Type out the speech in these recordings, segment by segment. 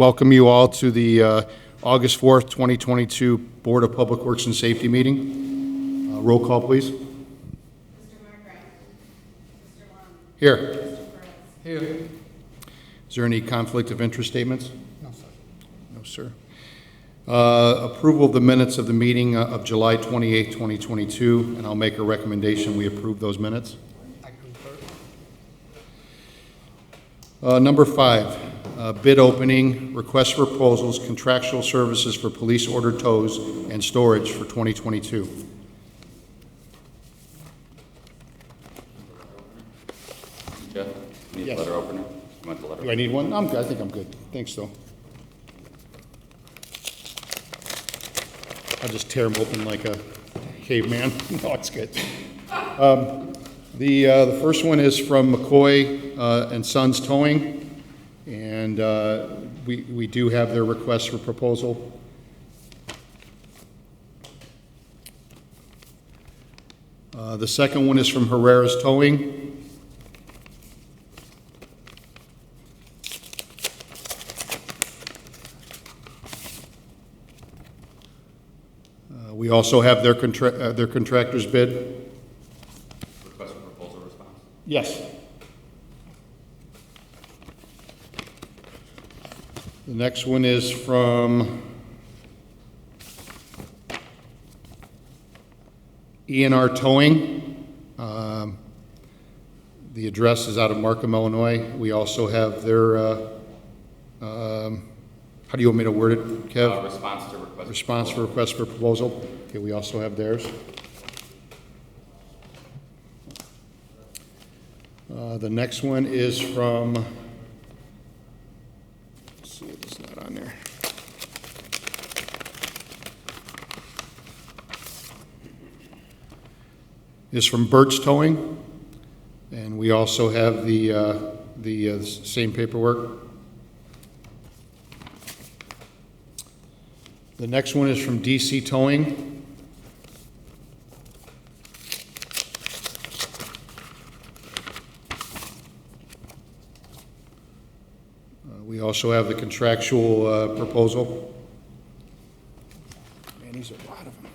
welcome you all to the August 4th, 2022 Board of Public Works and Safety meeting. Roll call, please. Mr. Margaret. Mr. Long. Here. Mr. Perez. Here. Is there any conflict of interest statements? No, sir. No, sir. Approval of the minutes of the meeting of July 28th, 2022, and I'll make a recommendation we approve those minutes. I concur. Number 5, bid opening, request for proposals, contractual services for police order tows and storage for 2022. Jeff, need Yes. a letter opener? You want the letter? Do I need one? I'm good. I think I'm good. Thanks, though. I'll just tear them open like a caveman. No, it's good. The first one is from McCoy and Sons Towing, and we do have their request for proposal. The second one is from Herrera's Towing. We also have their contractor's bid. Request for proposal response? Yes. The next one is from E&R Towing. The address is out of Markham, Illinois. We also have their, how do you want me to word it, Kev? Response to request. Response for request for proposal. Okay, we also have theirs. The next one is from, let's see if it's not on there. Is from Birch Towing, and we also have the same paperwork. The next one is from DC Towing. We also have the contractual proposal. Man, these are a lot of them.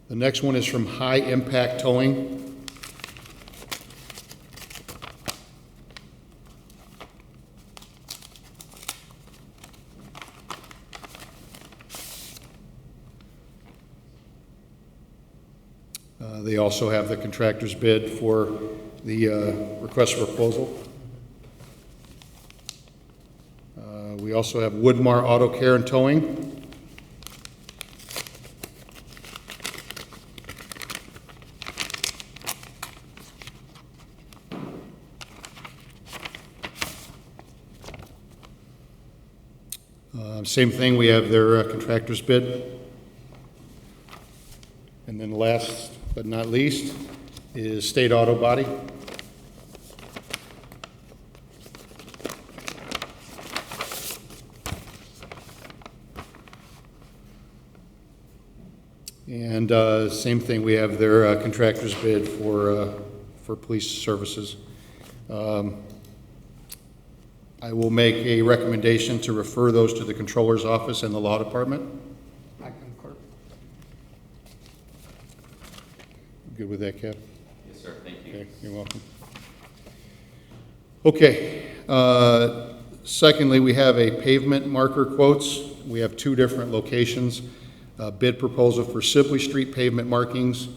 The next one is from High Impact Towing. They also have the contractor's bid for the request for proposal. We also have Woodmar Auto Care and Towing. Same thing, we have their contractor's bid. And then last but not least is State Auto Body. And same thing, we have their contractor's bid for police services. I will make a recommendation to refer those to the Controller's Office and the Law Department. I concur. Good with that, Kev? Yes, sir, thank you. Okay, you're welcome. Okay, secondly, we have a pavement marker quotes. We have 2 different locations. Bid proposal for Sibley Street pavement markings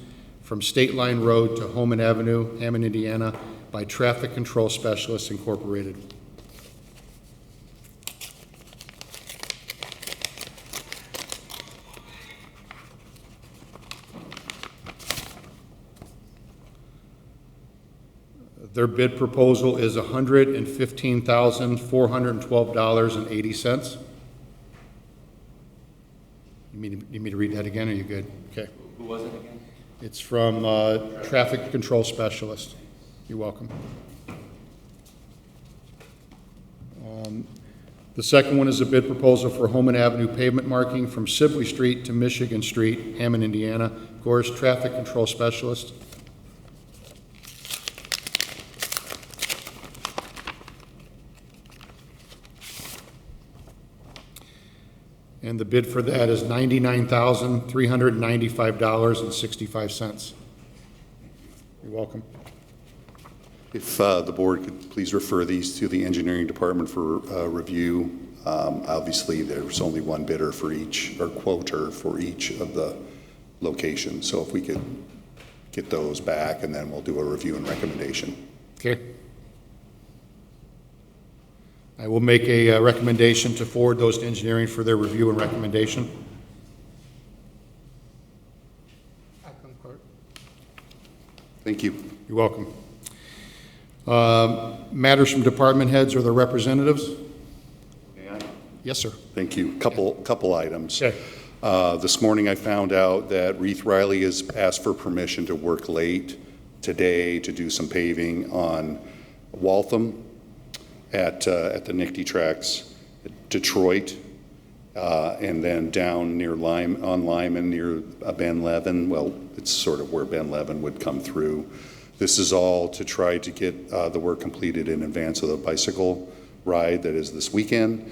from State Line Road to Hammond Avenue, Hammond, Indiana, by Traffic Control Specialists Incorporated. Their bid proposal is $115,412.80. You need me to read that again, or are you good? Okay. Who was it again? It's from Traffic Control Specialist. You're welcome. The second one is a bid proposal for Hammond Avenue pavement marking from Sibley Street to Michigan Street, Hammond, Indiana. Of course, Traffic Control Specialist. And the bid for that is $99,395.65. You're welcome. If the board could please refer these to the engineering department for review. Obviously, there's only one bidder for each, or quoter for each of the locations. So if we could get those back, and then we'll do a review and recommendation. Okay. I will make a recommendation to forward those to engineering for their review and recommendation. I concur. Thank you. You're welcome. Matters from department heads or their representatives? May I? Yes, sir. Thank you. Couple items. Okay. This morning I found out that Reith Riley has asked for permission to work late today to do some paving on Waltham at the Nickty tracks, Detroit, and then down near Lyman near Ben Levin. Well, it's sort of where Ben Levin would come through. This is all to try to get the work completed in advance of the bicycle ride that is this weekend.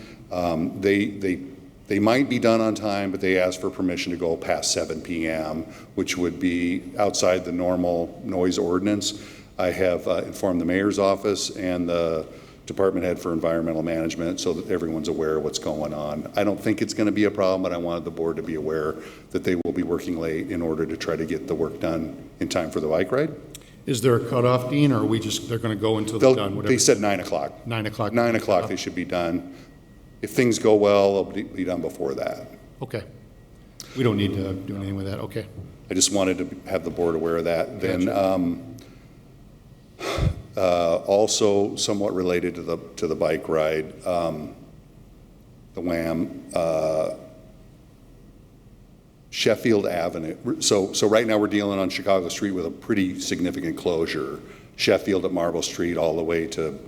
They might be done on time, but they asked for permission to go past 7 p.m., which would be outside the normal noise ordinance. I have informed the mayor's office and the department head for environmental management so that everyone's aware of what's going on. I don't think it's going to be a problem, but I wanted the board to be aware that they will be working late in order to try to get the work done in time for the bike ride. Is there a cutoff, Dean, or are we just, they're going to go until they're done? Whatever. They said 9 o'clock. 9 o'clock? 9 o'clock they should be done. If things go well, they'll be done before that. Okay. We don't need to do anything with that. Okay. I just wanted to have the board aware of that. Then also somewhat related to the bike ride, the WAM, Sheffield Avenue. So right now we're dealing on Chicago Street with a pretty significant closure. Sheffield at Marble Street all the way to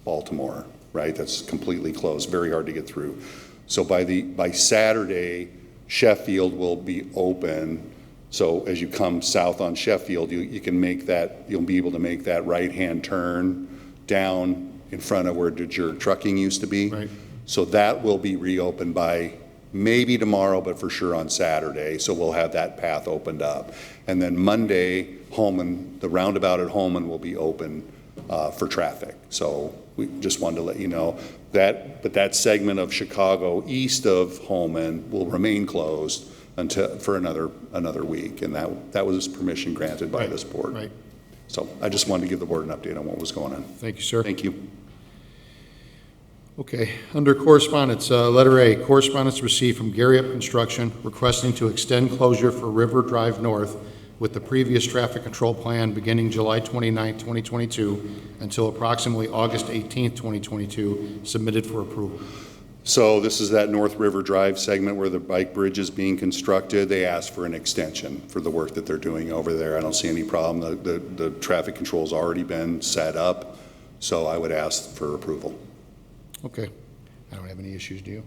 Baltimore, right? That's completely closed, very hard to get through. So by Saturday, Sheffield will be open. So as you come south on Sheffield, you can make that, you'll be able to make that right-hand turn down in front of where DeJerg Trucking used to be. Right. So that will be reopened by maybe tomorrow, but for sure on Saturday. So we'll have that path opened up. And then Monday, Holman, the roundabout at Holman will be open for traffic. So we just wanted to let you know that, but that segment of Chicago east of Holman will remain closed for another week, and that was permission granted by Right, this board. right. So I just wanted to give the board an update on what was going on. Thank you, sir. Thank you. Okay. Under correspondence, letter A, correspondence received from Gary Up Construction requesting to extend closure for River Drive North with the previous traffic control plan beginning July 29, 2022 until approximately August 18, 2022, submitted for approval. So this is that North River Drive segment where the bike bridge is being constructed. They asked for an extension for the work that they're doing over there. I don't see any problem. The traffic control's already been set up, so I would ask for approval. Okay. I don't have any issues, do you?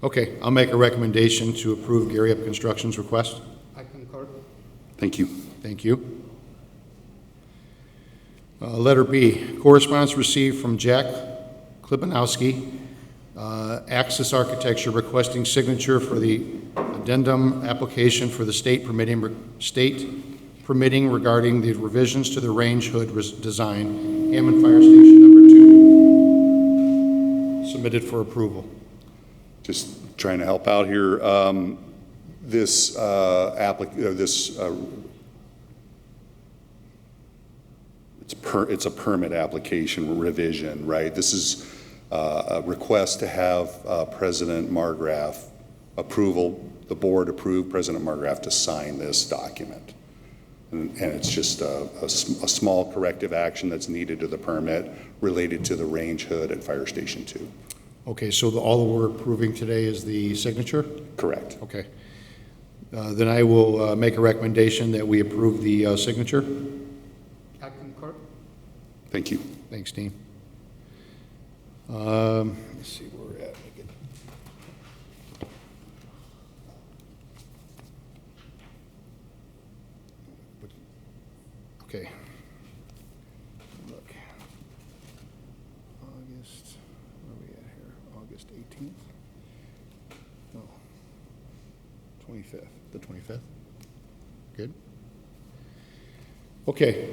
Okay. I'll make a recommendation to approve Gary Up Construction's request. I concur. Thank you. Thank you. Letter B, correspondence received from Jack Klibanowski, Axis Architecture, requesting signature for the addendum application for the state permitting regarding the revisions to the range hood design, Hammond Fire Station number 2, submitted for approval. Just trying to help out here. It's a permit application revision, right? This is a request to have President Margraf the board approve President Margraf to sign this document. And it's just a small corrective action that's needed to the permit related to the range hood at Fire Station 2. Okay, so all that we're approving today is the signature? Correct. Okay. Then I will make a recommendation that we approve the signature. I concur. Thank you. Thanks, Dean. Let's see where we're at. Okay. Look. August, where are we at here? August 18th. 25th, the 25th? Good. Okay,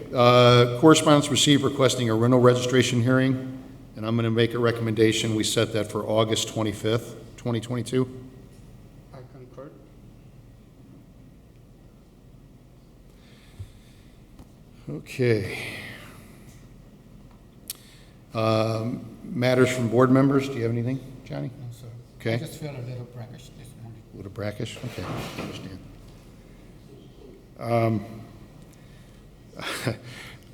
correspondence received requesting a rental registration hearing, and I'm going to make a recommendation, we set that for August 25th, 2022. I concur. Okay. Matters from board members, do you have anything, Johnny? No, sir. Okay. I just feel a little brackish this morning. A little brackish? Okay, I understand.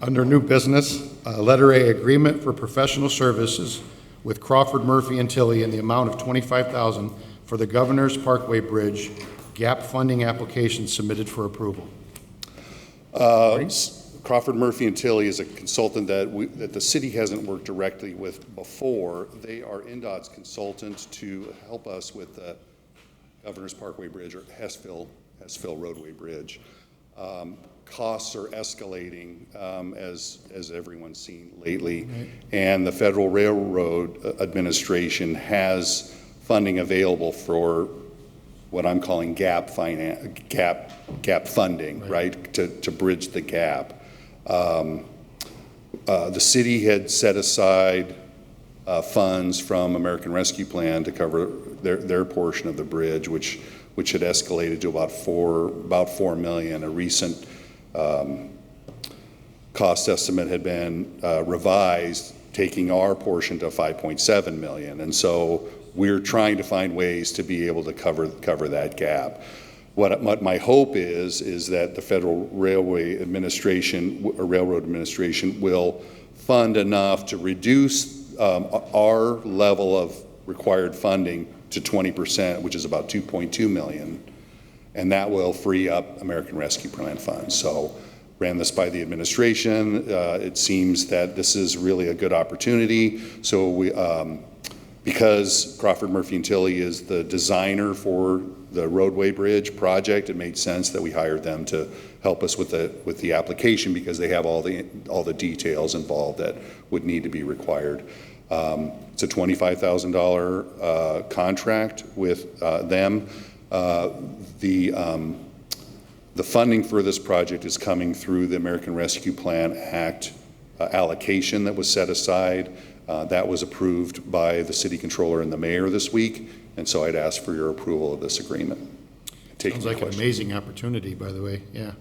Under new business, letter A, agreement for professional services with Crawford Murphy and Tilly in the amount of $25,000 for the Governor's Parkway Bridge gap funding application submitted for approval. Crawford Murphy and Tilly is a consultant that the city hasn't worked directly with before. They are NDOT's consultant to help us with the Governor's Parkway Bridge, or Hessville Roadway Bridge. Costs are escalating, as everyone's seen lately, and the Federal Railroad Administration has funding available for what I'm calling gap funding, right, to bridge the gap. The city had set aside funds from American Rescue Plan to cover their portion of the bridge, which had escalated to about $4 million. A recent cost estimate had been revised, taking our portion to $5.7 million, and so we're trying to find ways to be able to cover that gap. What my hope is that the Federal Railroad Administration will fund enough to reduce our level of required funding to 20%, which is about $2.2 million, and that will free up American Rescue Plan funds. So ran this by the administration. It seems that this is really a good opportunity. So we, because Crawford Murphy and Tilly is the designer for the roadway bridge project, it made sense that we hired them to help us with the application, because they have all the details involved that would need to be required. It's a $25,000 contract with them. The funding for this project is coming through the American Rescue Plan Act allocation that was set aside. That was approved by the city controller and the mayor this week, and so I'd ask for your approval of this agreement. Sounds like an amazing opportunity, by the way, yeah.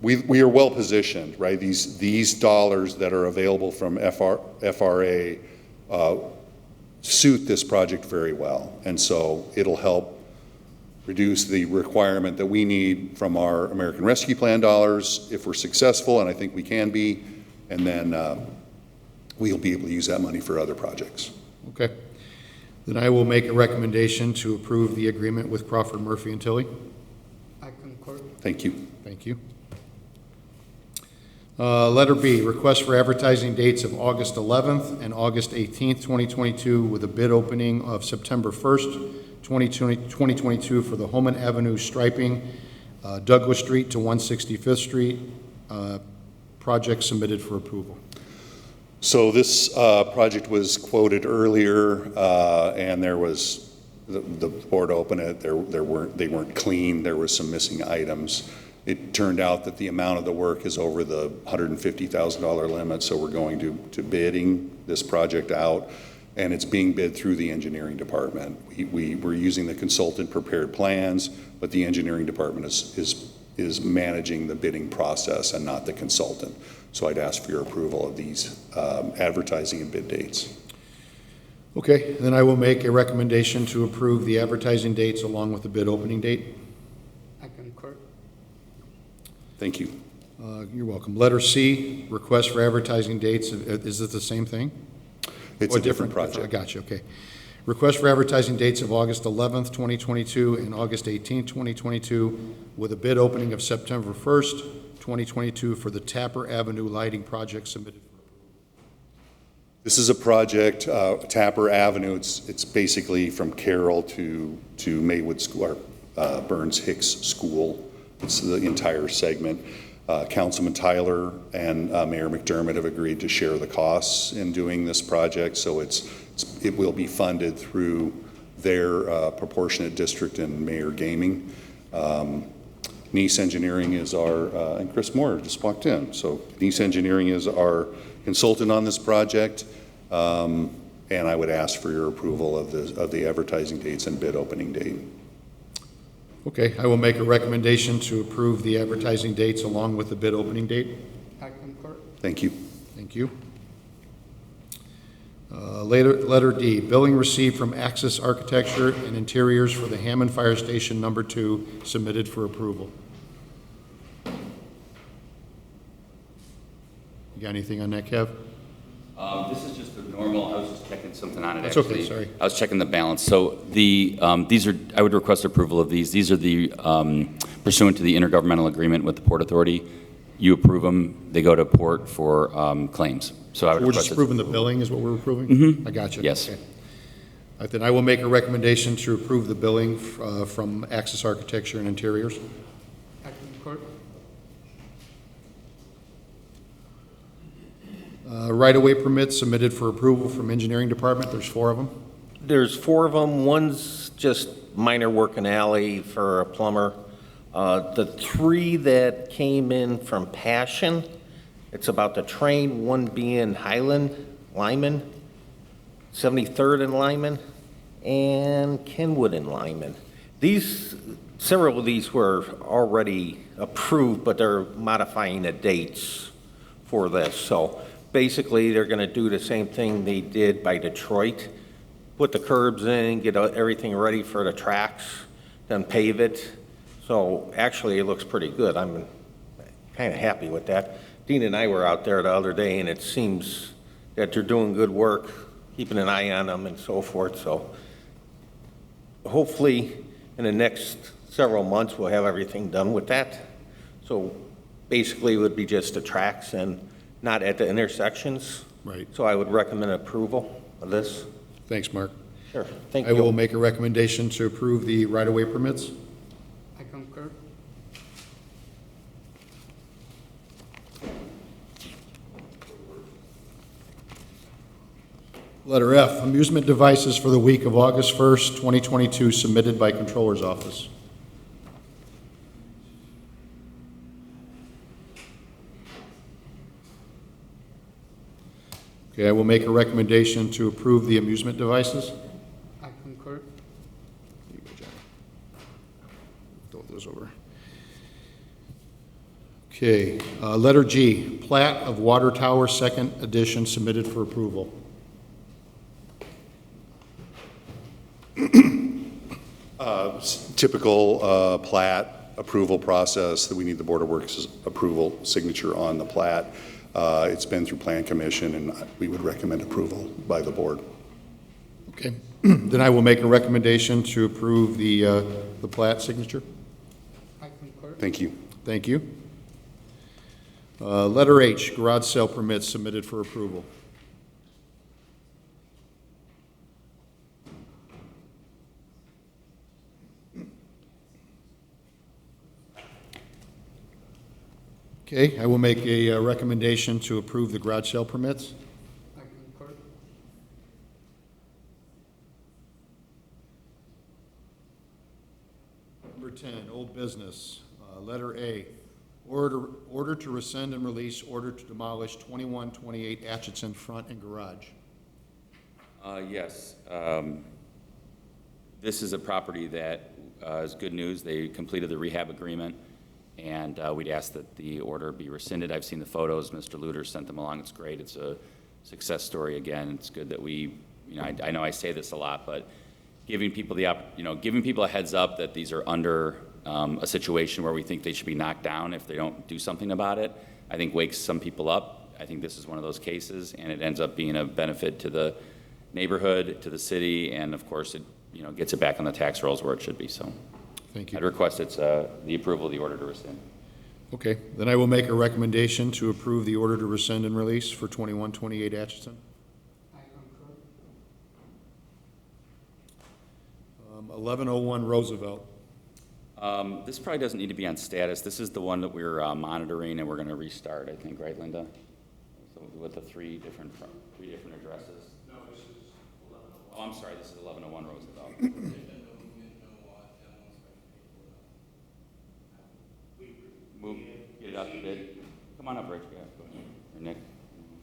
We are well positioned, right? These dollars that are available from FRA suit this project very well, and so it'll help reduce the requirement that we need from our American Rescue Plan dollars if we're successful, and I think we can be, and then we'll be able to use that money for other projects. Okay. Then I will make a recommendation to approve the agreement with Crawford Murphy and Tilly. I concur. Thank you. Thank you. Letter B, request for advertising dates of August 11th and August 18th, 2022, with a bid opening of September 1st, 2022 for the Hammond Avenue striping, Douglas Street to 165th Street, project submitted for approval. So this project was quoted earlier, and there was the board opened it. They weren't clean. There was some missing items. It turned out that the amount of the work is over the $150,000 limit, so we're going to bidding this project out, and it's being bid through the engineering department. We're using the consultant prepared plans, but the engineering department is managing the bidding process and not the consultant. So I'd ask for your approval of these advertising and bid dates. Okay, then I will make a recommendation to approve the advertising dates along with the bid opening date. I concur. Thank you. You're welcome. Letter C, request for advertising dates. Is it the same thing? It's a different project. I got you, okay. Request for advertising dates of August 11th, 2022 and August 18th, 2022, with a bid opening of September 1st, 2022 for the Tapper Avenue lighting project submitted. This is a project, Tapper Avenue. It's basically from Carroll to Maywood School, or Burns Hicks School. It's the entire segment. Councilman Tyler and Mayor McDermott have agreed to share the costs in doing this project, so it will be funded through their proportionate district in Mayor Gaming. Nice Engineering is our, and Chris Moore just walked in, so Nice Engineering is our consultant on this project, and I would ask for your approval of the advertising dates and bid opening date. Okay, I will make a recommendation to approve the advertising dates along with the bid opening date. I concur. Thank you. Thank you. Letter D, billing received from Axis Architecture and Interiors for the Hammond Fire Station Number 2 submitted for approval. You got anything on that, Kev? This is just a normal, I was just checking something on it, That's actually. okay, sorry. I was checking the balance. So these are, I would request approval of these. These are the pursuant to the intergovernmental agreement with the Port Authority. You approve them, they go to Port for claims. So I would We're request just it. approving the billing is what we're approving? I got you. Yes. Okay. All right, then I will make a recommendation to approve the billing from Axis Architecture and Interiors. I concur. Right-of-way permits submitted for approval from Engineering Department, there's 4 of them. There's 4 of them. One's just minor work in alley for a plumber. The 3 that came in from Passion, it's about the train, one being Highland, Lyman, 73rd and Lyman, and Kenwood and Lyman. Several of these were already approved, but they're modifying the dates for this. So basically, they're going to do the same thing they did by Detroit, put the curbs in, get everything ready for the tracks, then pave it. So actually, it looks pretty good. I'm kind of happy with that. Dean and I were out there the other day, and it seems that they're doing good work, keeping an eye on them and so forth. So hopefully, in the next several months, we'll have everything done with that. So basically, it would be just the tracks and not at the intersections. Right. So I would recommend approval of this. Thanks, Mark. Sure, thank I will you. make a recommendation to approve the right-of-way permits. I concur. Letter F, amusement devices for the week of August 1st, 2022, submitted by Controller's Office. Okay, I will make a recommendation to approve the amusement devices. I concur. Here you go, John. Throw those over. Okay, letter G, plat of Water Tower Second Edition submitted for approval. Typical plat approval process that we need the Board of Works approval signature on the plat. It's been through Plan Commission, and we would recommend approval by the board. Okay, then I will make a recommendation to approve the plat signature. I concur. Thank you. Thank you. Letter H, garage sale permits submitted for approval. Okay, I will make a recommendation to approve the garage sale permits. I concur. Number 10, old business. Letter A, order to rescind and release order to demolish 2128 Atchison front and garage. Yes. This is a property that is good news. They completed the rehab agreement, and we'd ask that the order be rescinded. I've seen the photos. Mr. Luter sent them along. It's great. It's a success story again. It's good that we, I know I say this a lot, but giving people giving people a heads up that these are under a situation where we think they should be knocked down if they don't do something about it, I think wakes some people up. I think this is one of those cases, and it ends up being a benefit to the neighborhood, to the city, and of course it gets it back on the tax rolls where it should be. So Thank I'd you. request it's the approval of the order to rescind. Okay, then I will make a recommendation to approve the order to rescind and release for 2128 Atchison. I concur. 1101 Roosevelt. This probably doesn't need to be on status. This is the one that we're monitoring, and we're going to restart, I think, right, Linda? So with the three different addresses. No, this is 1101. Oh, I'm sorry, this is 1101 Roosevelt. Move, get it out to bid. Come on up, Rich, yeah, go ahead. Or Nick.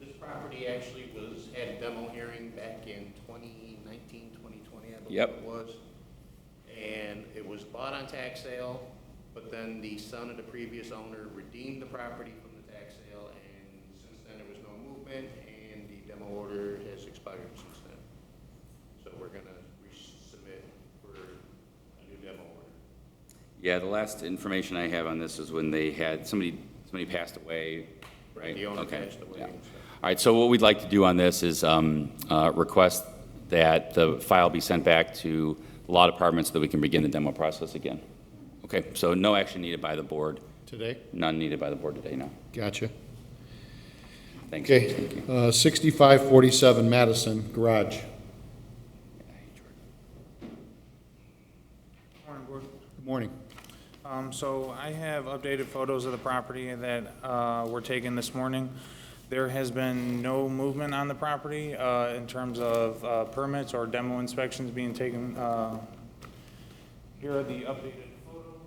This property actually had a demo hearing back in 2019, 2020, I believe Yep. it was. And it was bought on tax sale, but then the son of the previous owner redeemed the property from the tax sale, and since then there was no movement, and the demo order has expired since then. So we're gonna resubmit for a new demo order. Yeah, the last information I have on this is when they had, somebody passed away, right? The owner Okay, passed away yeah. and stuff. All right, so what we'd like to do on this is request that the file be sent back to the law department so that we can begin the demo process again. Okay, so no action needed by the board. Today? None needed by the board today, no. Gotcha. Thanks. Okay, Thank you. 6547 Madison, garage. Morning, Board. Good morning. So I have updated photos of the property that were taken this morning. There has been no movement on the property in terms of permits or demo inspections being taken. Here are the updated photos.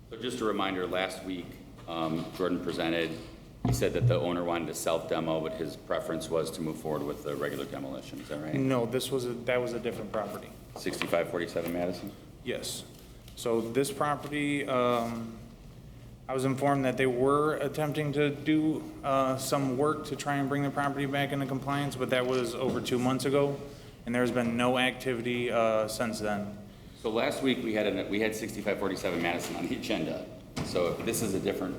So just a reminder, last week, Jordan presented, he said that the owner wanted to self-demo, but his preference was to move forward with the regular demolition, is that right? No, that was a different property. 6547 Madison? Yes. So this property, I was informed that they were attempting to do some work to try and bring the property back into compliance, but that was over 2 months ago, and there's been no activity since then. So last week, we had 6547 Madison on the agenda. So if this is a different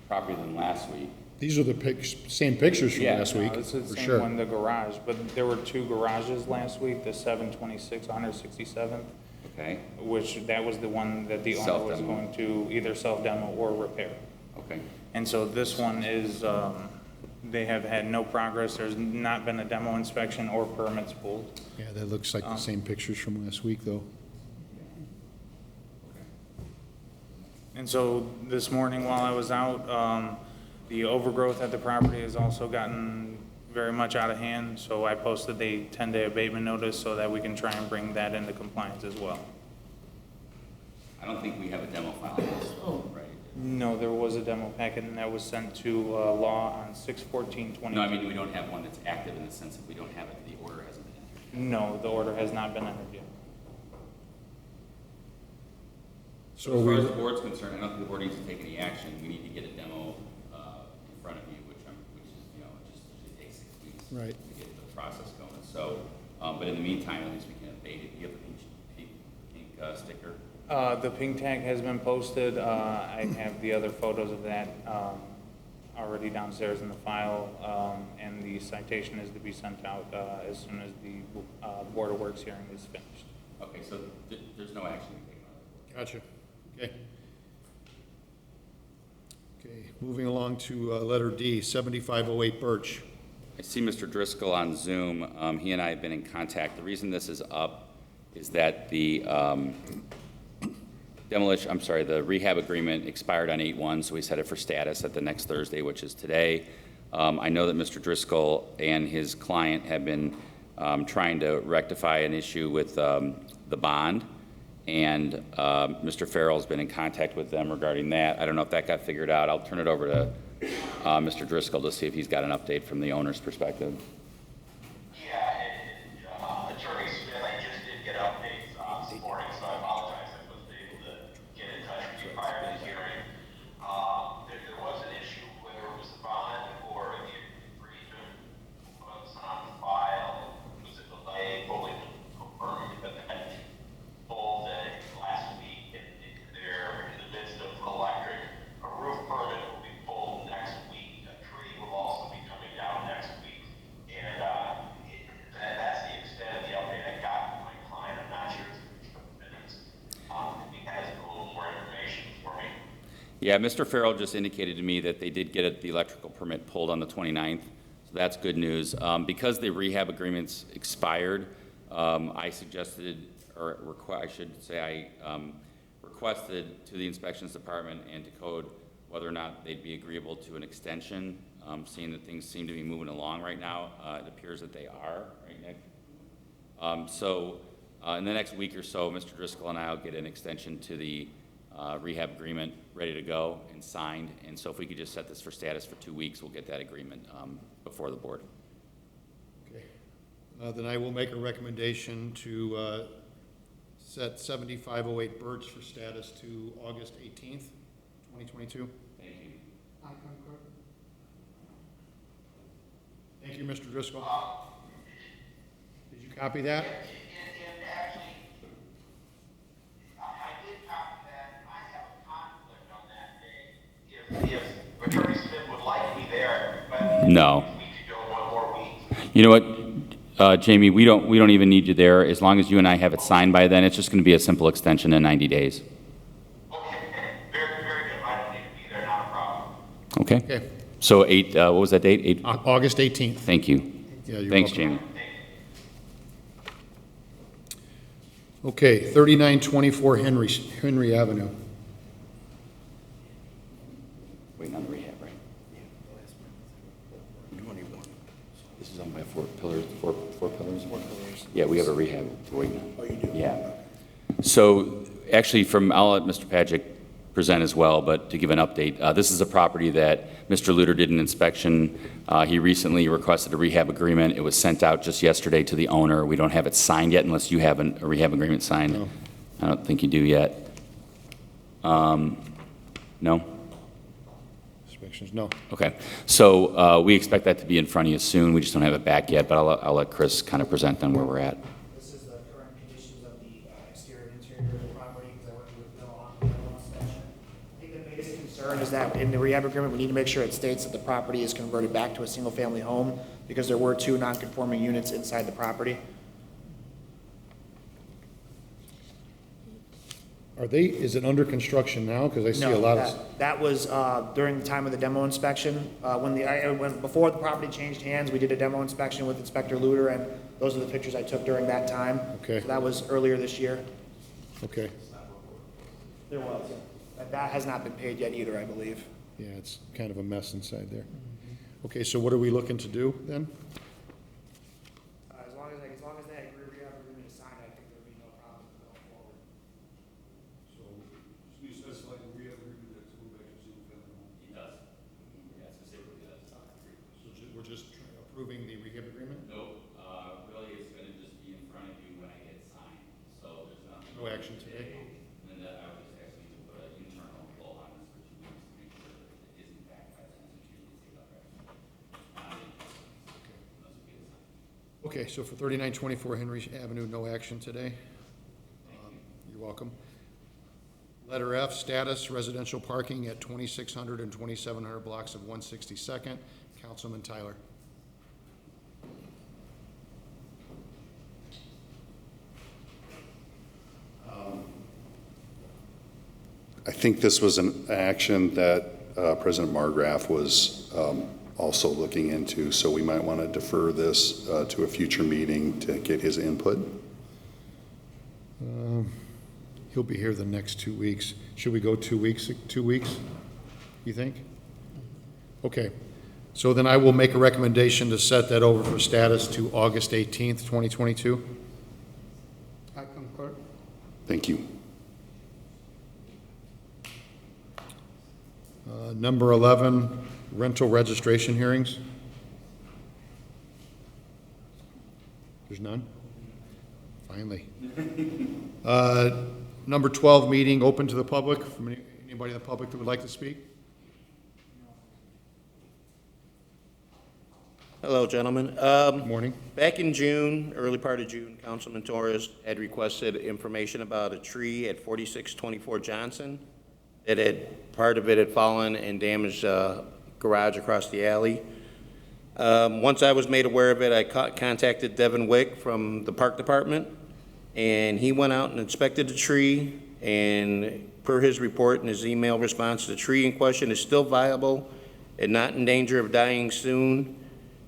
property than last week. These are the same pictures from Yeah. last week, This is for the same sure. one, the garage, but there were 2 garages last week, the 726, 167th, Okay, which that was the one that the owner was Self-demo. going to either self-demo or repair. okay. And so this one is, they have had no progress. There's not been a demo inspection or permits pulled. Yeah, that looks like the same pictures from last week, though. And so this morning while I was out, the overgrowth at the property has also gotten very much out of hand. So I posted a 10-day abatement notice so that we can try and bring that into compliance as well. I don't think we have a demo file on this, right? No, there was a demo packet and that was sent to law on 6/14/20. No, I mean, we don't have one that's active in the sense that we don't have it, the order hasn't been entered. No, the order has not been entered yet. So as far as the board's concerned, I don't think the board needs to take any action. We need to get a demo in front of you, which is, it just usually takes 6 weeks Right. to get the process going. So, but in the meantime, at least we can abate it. Do you have a pink sticker? The pink tag has been posted. I have the other photos of that already downstairs in the file, and the citation is to be sent out as soon as the Board of Works hearing is finished. Okay, so there's no action to be taken on it. Gotcha. Okay. Okay, moving along to letter D, 7508 Birch. I see Mr. Driscoll on Zoom. He and I have been in contact. The reason this is up is that the the rehab agreement expired on 8/1, so we set it for status at the next Thursday, which is today. I know that Mr. Driscoll and his client have been trying to rectify an issue with the bond, and Mr. Farrell's been in contact with them regarding that. I don't know if that got figured out. I'll turn it over to Mr. Driscoll to see if he's got an update from the owner's perspective. Attorney Smith, I just did get updates this morning, so I apologize. I wasn't able to get in touch with you prior to the hearing. There was an issue, whether it was the bond or the agreement was on file. It was a delay fully confirmed, but that pulled last week, and they're in the midst of electric. A roof permit will be pulled next week. A tree will also be coming down next week. And that's the extent of the update I got from my client. I'm not sure it's minutes. If he has a little more information for me. Yeah, Mr. Farrell just indicated to me that they did get the electrical permit pulled on the 29th, so that's good news. Because the rehab agreements expired, I suggested, I requested to the inspections department and to code whether or not they'd be agreeable to an extension, seeing that things seem to be moving along right now. It appears that they are, right, Nick? In the next week or so, Mr. Driscoll and I will get an extension to the rehab agreement ready to go and signed. And so if we could just set this for status for 2 weeks, we'll get that agreement before the board. Okay. Then I will make a recommendation to set 7508 Birch for status to August 18th, 2022. Thank you. I concur. Thank you, Mr. Driscoll. Did you copy that? And actually, I did copy that. I have a conflict on that day. If Attorney Smith would like me there, but No. we could go one more week. You know what, Jamie, we don't even need you there. As long as you and I have it signed by then, it's just going to be a simple extension in 90 days. Okay, very, very good. I don't need to be there, not a problem. Okay? Okay. So what was that date? 8? August 18th. Thank you. Yeah, you're Thanks, welcome. Jamie. Okay, 3924 Henry Avenue. Waiting on the rehab, right? This is owned by Four Pillars. Yeah, we have a rehab we're waiting on. Oh, you do? Yeah. So actually I'll let Mr. Pagic present as well, but to give an update, this is a property that Mr. Luter did an inspection. He recently requested a rehab agreement. It was sent out just yesterday to the owner. We don't have it signed yet unless you have a rehab agreement signed. No. I don't think you do yet. No? Inspections, no. Okay. So we expect that to be in front of you soon. We just don't have it back yet, but I'll let Chris kind of present on where we're at. This is the current conditions of the exterior and interior of the property, because I went through the bill on the demo inspection. I think the biggest concern is that in the rehab agreement, we need to make sure it states that the property is converted back to a single-family home, because there were 2 non-conforming units inside the property. Is it under construction now? Because I see a No, lot of, that was during the time of the demo inspection. Before the property changed hands, we did a demo inspection with Inspector Luter, and those are the pictures I took during that time. Okay. So that was earlier this year. okay. There was, yeah. That has not been paid yet either, I believe. Yeah, it's kind of a mess inside there. Okay, so what are we looking to do then? As long as that rehab agreement is signed, I think there'll be no problem going forward. So you specify the rehab agreement that's going back to single family home? It does. Yeah, specifically does. So we're just approving the rehab agreement? Nope. Really, it's going to just be in front of you when I get signed. So there's nothing. No action today? And then I would just ask you to put an internal pull on this for 2 weeks to make sure that it isn't backed by the Okay, so for 3924 Henry Avenue, no action today? You're welcome. Letter F, status residential parking at 2600 and 2700 blocks of 162nd. Councilman Tyler. I think this was an action that President Margraf was also looking into, so we might want to defer this to a future meeting to get his input. He'll be here the next 2 weeks. Should we go 2 weeks, 2 weeks, you think? Okay, so then I will make a recommendation to set that over for status to August 18th, 2022. I concur. Thank you. Number 11, rental registration hearings. There's none? Finally. Number 12, meeting open to the public. From anybody in the public that would like to speak? Hello, gentlemen. Good morning. Back in June, early part of June, Councilman Torres had requested information about a tree at 4624 Johnson. Part of it had fallen and damaged a garage across the alley. Once I was made aware of it, I contacted Devin Wick from the Park Department, and he went out and inspected the tree, and per his report and his email response, the tree in question is still viable and not in danger of dying soon.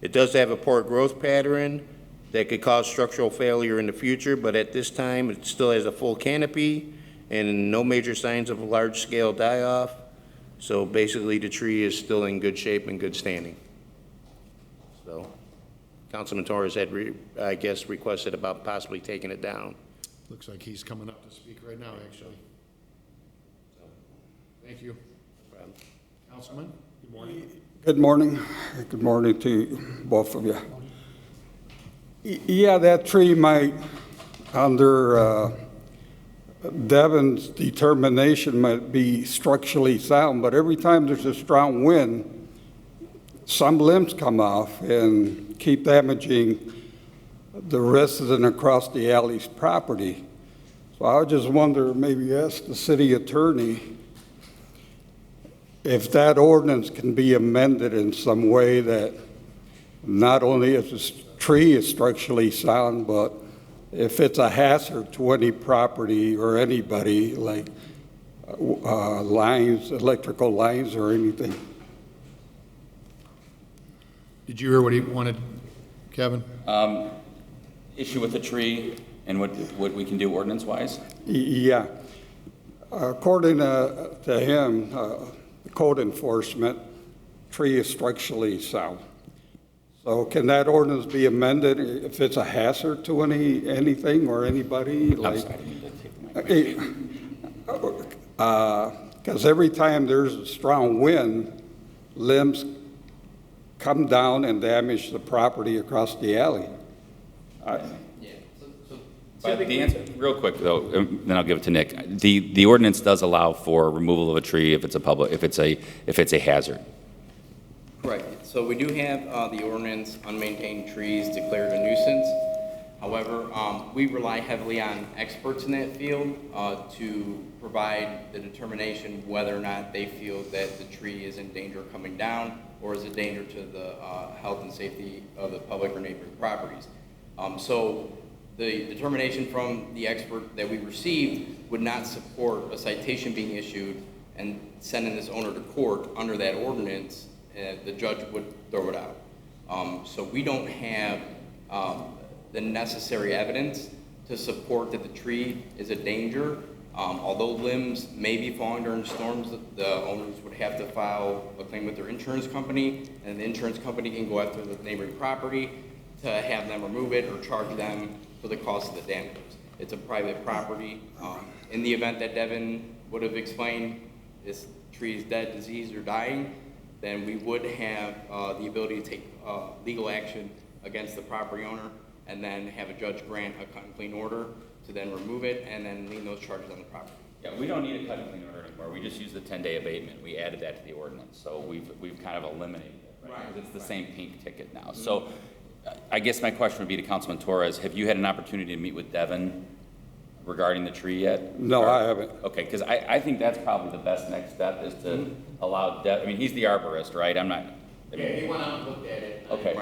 It does have a poor growth pattern that could cause structural failure in the future, but at this time, it still has a full canopy and no major signs of a large-scale die-off. So basically, the tree is still in good shape and good standing. So Councilman Torres had, I guess, requested about possibly taking it down. Looks like he's coming up to speak right now, actually. Thank you. Councilman, good morning. Good morning. Good morning to both of you. Yeah, that tree might, under Devin's determination, might be structurally sound, but every time there's a strong wind, some limbs come off and keep damaging the resident across the alley's property. So I just wonder, maybe ask the city attorney if that ordinance can be amended in some way that not only if the tree is structurally sound, but if it's a hazard to any property or anybody, like lines, electrical lines or anything. Did you hear what he wanted, Kevin? Issue with the tree and what we can do ordinance-wise? Yeah. According to him, code enforcement, tree is structurally sound. So can that ordinance be amended if it's a hazard to anything or anybody? I'm sorry, I need to take the mic. Because every time there's a strong wind, limbs come down and damage the property across the alley. But the answer, real quick though, then I'll give it to Nick. The ordinance does allow for removal of a tree if it's a hazard. Correct. So we do have the ordinance, unmaintained trees declared a nuisance. However, we rely heavily on experts in that field to provide the determination whether or not they feel that the tree is in danger of coming down or is a danger to the health and safety of the public or neighboring properties. So the determination from the expert that we received would not support a citation being issued and sending this owner to court under that ordinance. The judge would throw it out. So we don't have the necessary evidence to support that the tree is a danger. Although limbs may be falling during storms, the owners would have to file a claim with their insurance company, and the insurance company can go after the neighboring property to have them remove it or charge them for the cost of the damages. It's a private property. In the event that Devin would have explained this tree is dead, diseased, or dying, then we would have the ability to take legal action against the property owner and then have a judge grant a cut and clean order to then remove it and then lien those charges on the property. Yeah, we don't need a cut and clean order anymore. We just use the 10-day abatement. We added that to the ordinance, so we've kind of eliminated it, right? Because it's the same pink ticket now. So I guess my question would be to Councilman Torres, have you had an opportunity to meet with Devin regarding the tree yet? No, I haven't. Okay, because I think that's probably the best next step is to allow Devin, I mean, he's the arborist, right? I'm not. Yeah, he went out and looked at it. Okay.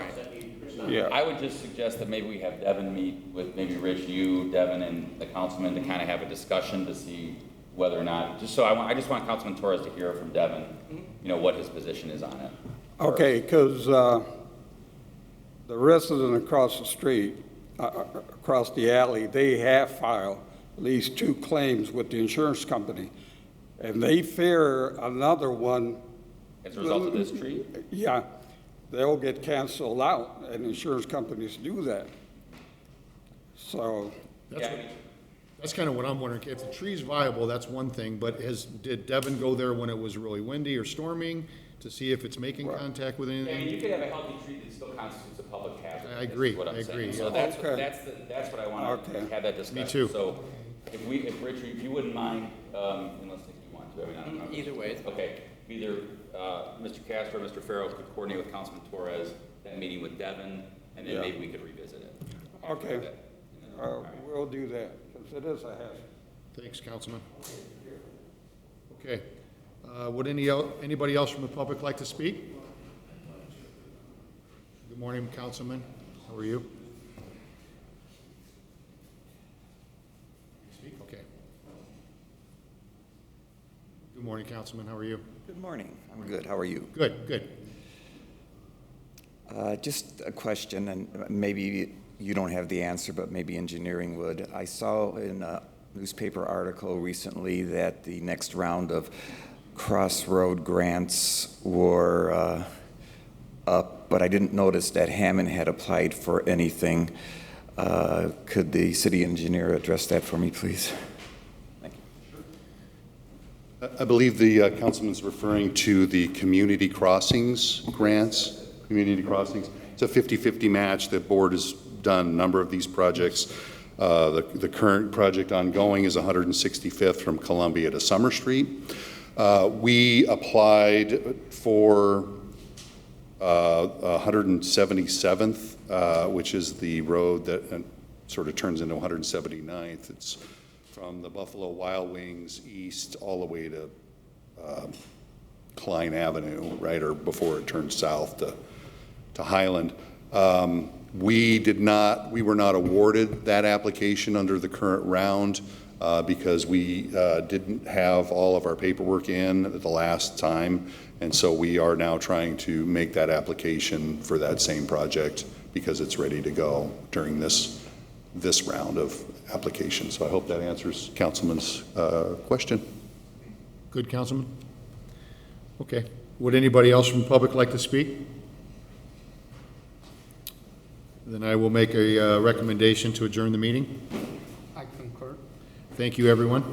Yeah. I would just suggest that maybe we have Devin meet with maybe Rich, you, Devin, and the councilman to kind of have a discussion to see whether or not, just so I just want Councilman Torres to hear from Devin, you know, what his position is on it. Okay, because the resident across the street, across the alley, they have filed at least 2 claims with the insurance company. And they fear another one. As a result of this tree? Yeah, they'll get canceled out, and insurance companies do that. So, That's kind of what I'm wondering. If the tree's viable, that's one thing, but did Devin go there when it was really windy or storming to see if it's making contact with Yeah, I mean, anything? you could have a healthy tree that still constitutes a public hazard. I agree, is what I'm I agree, saying. So yeah. that's what I want to have that discussion. Me too. So if Richard, if you wouldn't mind, unless you want to, I mean, I don't know. Either way. Okay, either Mr. Castro or Mr. Farrow could coordinate with Councilman Torres, that meeting with Devin, and then maybe we could revisit it. okay, we'll do that, because it is a hazard. Thanks, Councilman. Okay. Would anybody else from the public like to speak? Good morning, Councilman. How are you? Speak? Okay. Good morning, Councilman. How are you? Good morning. I'm good. How are you? Good, good. Just a question, and maybe you don't have the answer, but maybe engineering would. I saw in a newspaper article recently that the next round of crossroad grants were up, but I didn't notice that Hammond had applied for anything. Could the city engineer address that for me, please? Thank you. I believe the councilman's referring to the community crossings grants, community crossings. It's a 50-50 match. The board has done a number of these projects. The current project ongoing is 165th from Columbia to Summer Street. We applied for 177th, which is the road that sort of turns into 179th. It's from the Buffalo Wild Wings east all the way to Klein Avenue, right, or before it turns south to Highland. We were not awarded that application under the current round because we didn't have all of our paperwork in at the last time. And so we are now trying to make that application for that same project because it's ready to go during this round of applications. So I hope that answers Councilman's question. Good, Councilman? Okay. Would anybody else from the public like to speak? Then I will make a recommendation to adjourn the meeting. I concur. Thank you, everyone.